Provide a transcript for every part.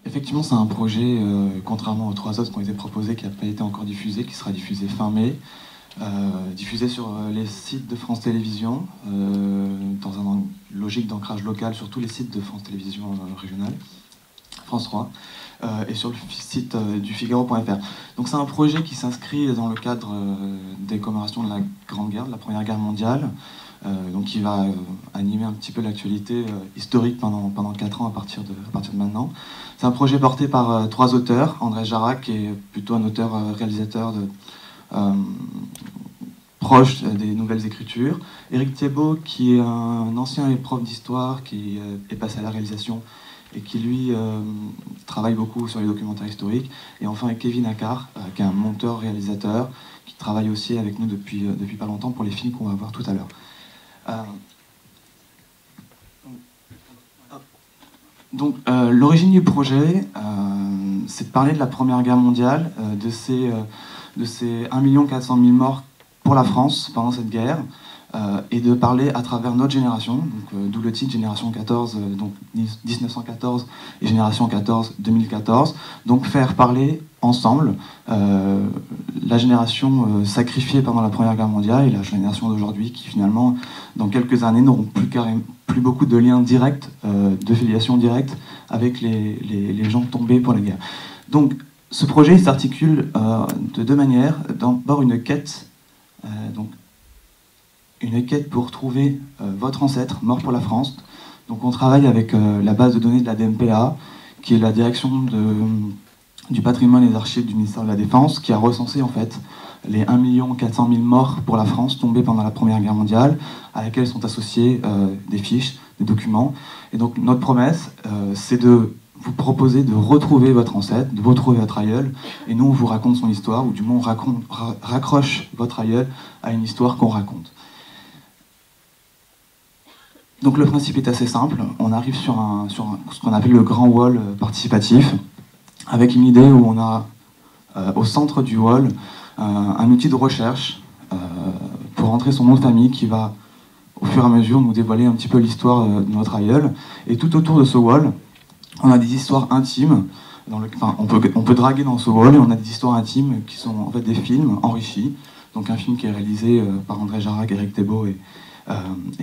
Effectivement, c'est un projet, contrairement aux trois autres qui ont été proposés, qui n'a pas été encore diffusé, qui sera diffusé fin mai, diffusé sur les sites de France Télévisions, dans une logique d'ancrage local sur tous les sites de France Télévisions régionales, France 3, et sur le site du Figaro.fr. Donc c'est un projet qui s'inscrit dans le cadre des commémorations de la Grande Guerre, de la Première Guerre mondiale, donc qui va animer un petit peu l'actualité historique pendant 4 ans à partir de maintenant. C'est un projet porté par 3 auteurs. André Jarac, qui est plutôt un auteur-réalisateur proche des nouvelles écritures. Éric Thiébaut, qui est un ancien prof d'histoire, qui est passé à la réalisation et qui, lui, travaille beaucoup sur les documentaires historiques. Et enfin, Kevin Accard, qui est un monteur-réalisateur, qui travaille aussi avec nous depuis pas longtemps pour les films qu'on va voir tout à l'heure. Donc, l'origine du projet, c'est de parler de la Première Guerre mondiale, de ces 1 400 000 morts pour la France pendant cette guerre, et de parler à travers notre génération, d'où le titre Génération 14, donc 1914 et Génération 14, 2014, donc faire parler ensemble la génération sacrifiée pendant la Première Guerre mondiale et la génération d'aujourd'hui qui finalement, dans quelques années, n'auront plus beaucoup de liens directs, de filiation directe avec les gens tombés pour la guerre. Donc ce projet s'articule de 2 manières. D'abord une quête, une quête pour trouver votre ancêtre mort pour la France. Donc on travaille avec la base de données de la DMPA, qui est la direction du patrimoine et des archives du ministère de la Défense, qui a recensé en fait les 1 400 000 morts pour la France tombés pendant la Première Guerre mondiale, à laquelle sont associés des fiches, des documents. Et donc notre promesse, c'est de vous proposer de retrouver votre ancêtre, de retrouver votre aïeul, et nous on vous raconte son histoire, ou du moins on raccroche votre aïeul à une histoire qu'on raconte. Donc le principe est assez simple, on arrive sur ce qu'on appelle le grand wall participatif, avec une idée où on a au centre du wall un outil de recherche pour entrer son nom de famille qui va au fur et à mesure nous dévoiler un petit peu l'histoire de notre aïeul. Et tout autour de ce wall, on a des histoires intimes, on peut draguer dans ce wall et on a des histoires intimes qui sont en fait des films enrichis. Donc un film qui est réalisé par André Jarac, Éric Thiébaut et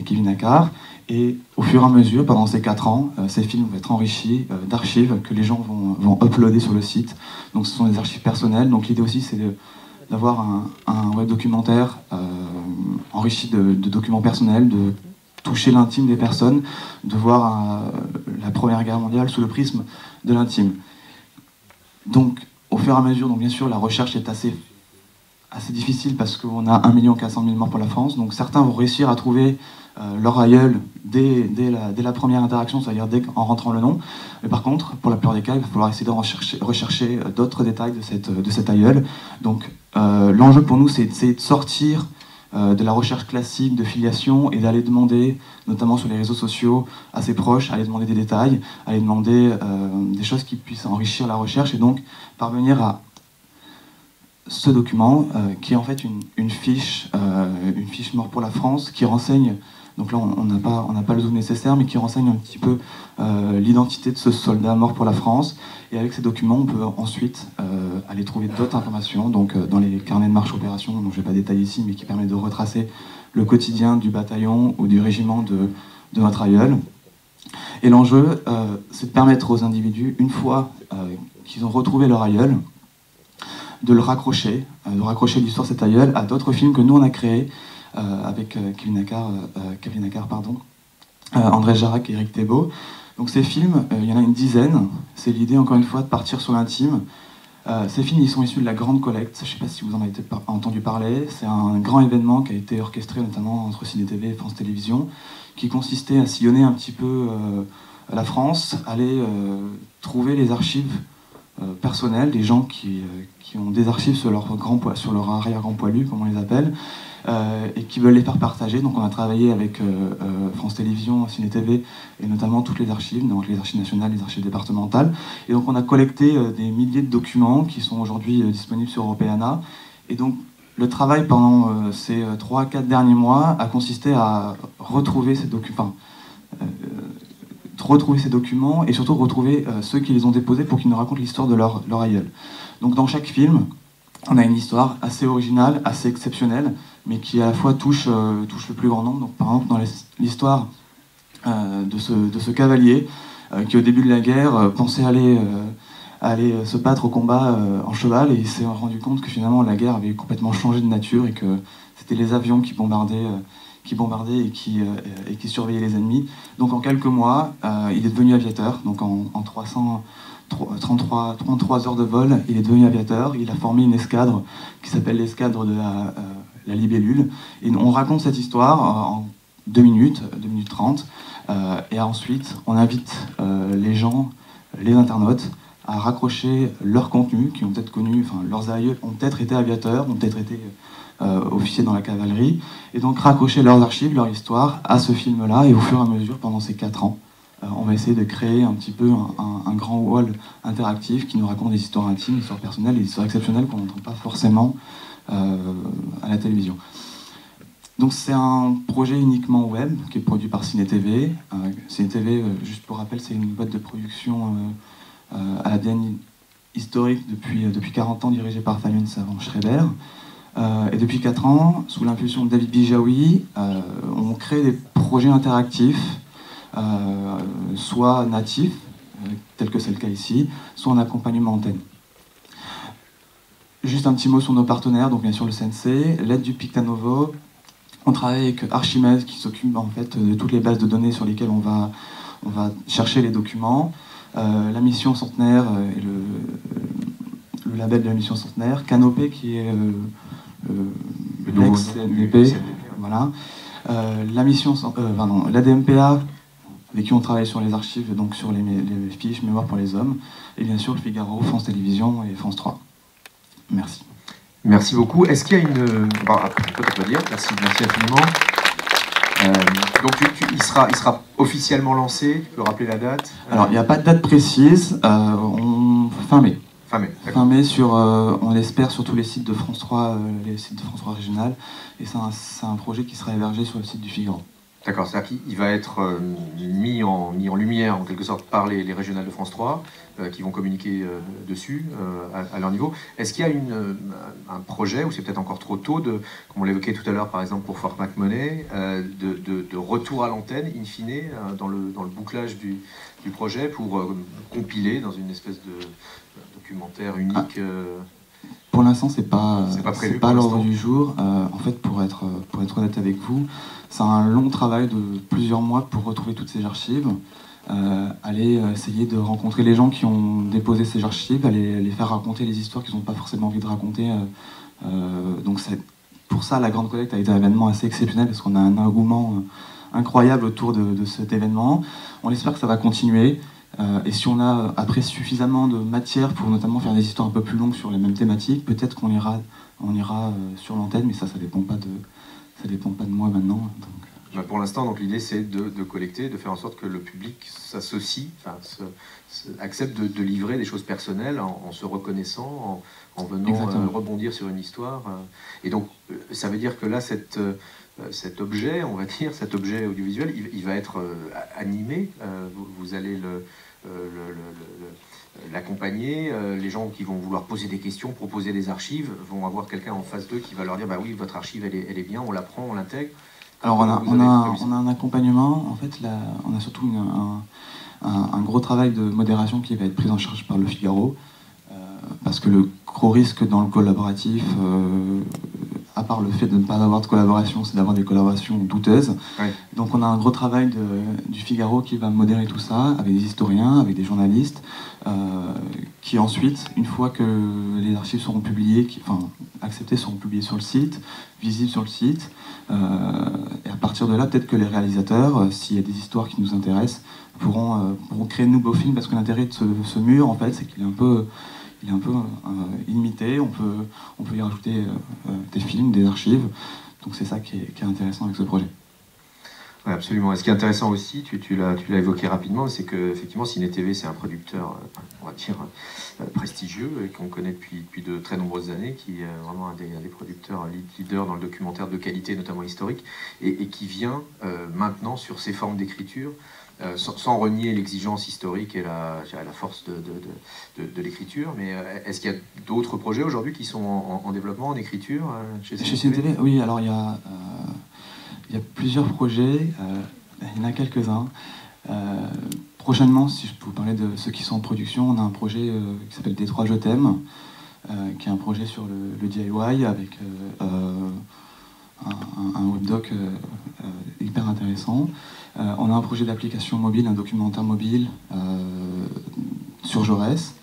Kevin Accard. Et au fur et à mesure, pendant ces 4 ans, ces films vont être enrichis d'archives que les gens vont uploader sur le site. Donc ce sont des archives personnelles. Donc l'idée aussi, c'est d'avoir un web documentaire enrichi de documents personnels, de toucher l'intime des personnes, de voir la Première Guerre mondiale sous le prisme de l'intime. Donc au fur et à mesure, donc bien sûr, la recherche est assez difficile parce qu'on a 1 400 000 morts pour la France. Donc certains vont réussir à trouver leur aïeul dès la première interaction, c'est-à-dire en rentrant le nom. Mais par contre, pour la plupart des cas, il va falloir essayer de rechercher d'autres détails de cet aïeul. Donc l'enjeu pour nous, c'est d'essayer de sortir de la recherche classique de filiation et d'aller demander, notamment sur les réseaux sociaux, à ses proches, aller demander des détails, aller demander des choses qui puissent enrichir la recherche et donc parvenir à ce document qui est en fait une fiche mort pour la France qui renseigne, donc là on n'a pas le zoom nécessaire, mais qui renseigne un petit peu l'identité de ce soldat mort pour la France. Et avec ces documents, on peut ensuite aller trouver d'autres informations, donc dans les carnets de marche opération, dont je ne vais pas détailler ici, mais qui permet de retracer le quotidien du bataillon ou du régiment de notre aïeul. Et l'enjeu, c'est de permettre aux individus, une fois qu'ils ont retrouvé leur aïeul, de le raccrocher, l'histoire de cet aïeul à d'autres films que nous on a créés avec Kevin Accard, André Jarac et Éric Thiébaut. Donc ces films, il y en a une dizaine. C'est l'idée encore une fois de partir sur l'intime. Ces films, ils sont issus de la Grande Collecte. Je ne sais pas si vous en avez entendu parler. C'est un grand événement qui a été orchestré notamment entre Ciné TV et France Télévisions, qui consistait à sillonner un petit peu la France, aller trouver les archives personnelles des gens qui ont des archives sur leur arrière-grand poilu, comme on les appelle, et qui veulent les faire partager. Donc on a travaillé avec France Télévisions, Ciné TV, et notamment toutes les archives, donc les archives nationales, les archives départementales. Et donc on a collecté des milliers de documents qui sont aujourd'hui disponibles sur Europeana. Et donc le travail pendant ces 3-4 derniers mois a consisté à retrouver ces documents, retrouver ces documents et surtout retrouver ceux qui les ont déposés pour qu'ils nous racontent l'histoire de leur aïeul. Donc dans chaque film, on a une histoire assez originale, assez exceptionnelle, mais qui à la fois touche le plus grand nombre. Donc par exemple dans l'histoire de ce cavalier qui au début de la guerre pensait aller se battre au combat en cheval, et il s'est rendu compte que finalement la guerre avait complètement changé de nature et que c'était les avions qui bombardaient et qui surveillaient les ennemis. Donc en quelques mois, il est devenu aviateur. Donc en 33 heures de vol, il est devenu aviateur. Il a formé une escadre qui s'appelle l'escadre de la Libellule. Et on raconte cette histoire en 2 minutes 30. Et ensuite, on invite les gens, les internautes, à raccrocher leur contenu, qui ont peut-être connu, enfin leurs aïeux ont peut-être été aviateurs, ont peut-être été officiers dans la cavalerie, et donc raccrocher leurs archives, leur histoire à ce film-là, et au fur et à mesure, pendant ces 4 ans, on va essayer de créer un petit peu un grand wall interactif qui nous raconte des histoires intimes, des histoires personnelles, des histoires exceptionnelles qu'on n'entend pas forcément à la télévision. Donc c'est un projet uniquement web qui est produit par Ciné TV. Ciné TV, juste pour rappel, c'est une boîte de production à l'ADN historique depuis 40 ans, dirigée par Fabienne Savant-Schreiber. Et depuis 4 ans, sous l'impulsion de David Bijaoui, on crée des projets interactifs, soit natifs, tel que c'est le cas ici, soit en accompagnement antenne. Juste un petit mot sur nos partenaires, donc bien sûr le CNC, l'aide du Pictanovo. On travaille avec Archimède qui s'occupe en fait de toutes les bases de données sur lesquelles on va chercher les documents. La mission Centenaire et le label de la mission Centenaire. Canopé qui est l'ex-CNDP. Voilà. La mission, l'ADMPA avec qui on travaille sur les archives, donc sur les fiches Mémoire pour les hommes. Et bien sûr le Figaro, France Télévisions et France 3. Merci. Merci beaucoup. Est-ce qu'il y a une... Bon, peut-être pas dire. Merci infiniment. Donc il sera officiellement lancé. Tu peux rappeler la date? Alors il n'y a pas de date précise. Fin mai. Fin mai sur, on l'espère, sur tous les sites de France 3, les sites de France 3 régionales. Et c'est un projet qui sera hébergé sur le site du Figaro. D'accord, c'est-à-dire qu'il va être mis en lumière en quelque sorte par les régionales de France 3 qui vont communiquer dessus à leur niveau. Est-ce qu'il y a un projet, ou c'est peut-être encore trop tôt, comme on l'évoquait tout à l'heure par exemple pour Fort McMoney, de retour à l'antenne, in fine, dans le bouclage du projet pour compiler dans une espèce de documentaire unique Pour l'instant, c'est pas à l'ordre du jour. En fait, pour être honnête avec vous, c'est un long travail de plusieurs mois pour retrouver toutes ces archives, aller essayer de rencontrer les gens qui ont déposé ces archives, aller les faire raconter les histoires qu'ils n'ont pas forcément envie de raconter. Donc pour ça, la Grande Collecte a été un événement assez exceptionnel parce qu'on a un engouement incroyable autour de cet événement. On espère que ça va continuer. Et si on a après suffisamment de matière pour notamment faire des histoires un peu plus longues sur les mêmes thématiques, peut-être qu'on ira sur l'antenne, mais ça dépend pas de moi maintenant. Donc, pour l'instant, donc l'idée c'est de collecter, de faire en sorte que le public s'associe, accepte de livrer des choses personnelles en se reconnaissant, en venant rebondir sur une histoire. Et donc ça veut dire que là cet objet, on va dire, cet objet audiovisuel, il va être animé. Vous allez l'accompagner. Les gens qui vont vouloir poser des questions, proposer des archives, vont avoir quelqu'un en face d'eux qui va leur dire bah oui, votre archive elle est bien, on la prend, on l'intègre. Alors on a un accompagnement. En fait, on a surtout un gros travail de modération qui va être pris en charge par le Figaro, parce que le gros risque dans le collaboratif, à part le fait de ne pas avoir de collaboration, c'est d'avoir des collaborations douteuses. Ouais. Donc on a un gros travail du Figaro qui va modérer tout ça, avec des historiens, avec des journalistes, qui ensuite, une fois que les archives seront publiées, acceptées, seront publiées sur le site, visibles sur le site, et à partir de là, peut-être que les réalisateurs, s'il y a des histoires qui nous intéressent, pourront créer de nouveaux films, parce que l'intérêt de ce mur, en fait, c'est qu'il est un peu illimité, on peut y rajouter des films, des archives, donc c'est ça qui est intéressant avec ce projet. Oui, absolument. Et ce qui est intéressant aussi, tu l'as évoqué rapidement, c'est qu'effectivement Ciné TV c'est un producteur, on va dire, prestigieux, et qu'on connaît depuis de très nombreuses années, qui est vraiment un des producteurs leaders dans le documentaire de qualité, notamment historique, et qui vient maintenant sur ces formes d'écriture sans renier l'exigence historique et la force de l'écriture. Mais est-ce qu'il y a d'autres projets aujourd'hui qui sont en développement, en écriture chez CNTV? Oui, alors il y a plusieurs projets, il y en a quelques-uns. Prochainement, si je peux vous parler de ceux qui sont en production, on a un projet qui s'appelle Détroit Je t'aime, qui est un projet sur le DIY avec un webdoc hyper intéressant. On a un projet d'application mobile, un documentaire mobile sur Jaurès,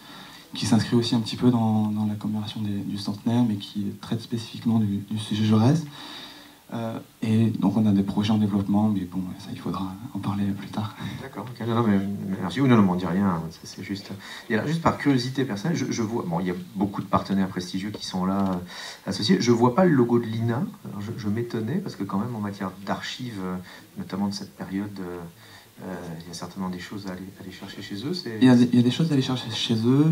qui s'inscrit aussi un petit peu dans la commémoration du centenaire, mais qui traite spécifiquement du sujet Jaurès. Et donc on a des projets en développement, mais bon, ça il faudra en parler plus tard. D'accord, okay. Non, mais merci. Non, m'en dis rien, c'est juste... Et alors, juste par curiosité personnelle, je vois... Bon, il y a beaucoup de partenaires prestigieux qui sont là associés. Je vois pas le logo de l'INA. Alors, je m'étonnais, parce que quand même, en matière d'archives, notamment de cette période... il y a certainement des choses à aller chercher chez eux. Il y a des choses à aller chercher chez eux,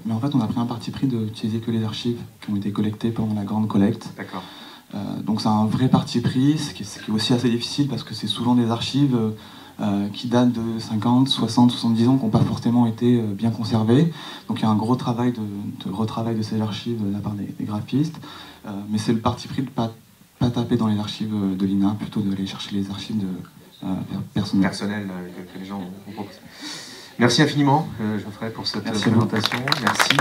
mais en fait on a pris un parti pris d'utiliser que les archives qui ont été collectées pendant la grande collecte. D'accord. Donc c'est un vrai parti pris, ce qui est aussi assez difficile parce que c'est souvent des archives qui datent de 50, 60, 70 ans, qui n'ont pas forcément été bien conservées. Donc il y a un gros travail de retravail de ces archives de la part des graphistes, mais c'est le parti pris de ne pas taper dans les archives de l'INA, plutôt d'aller chercher les archives personnelles que les gens ont proposées. Merci infiniment, Geoffrey, pour cette présentation. Merci.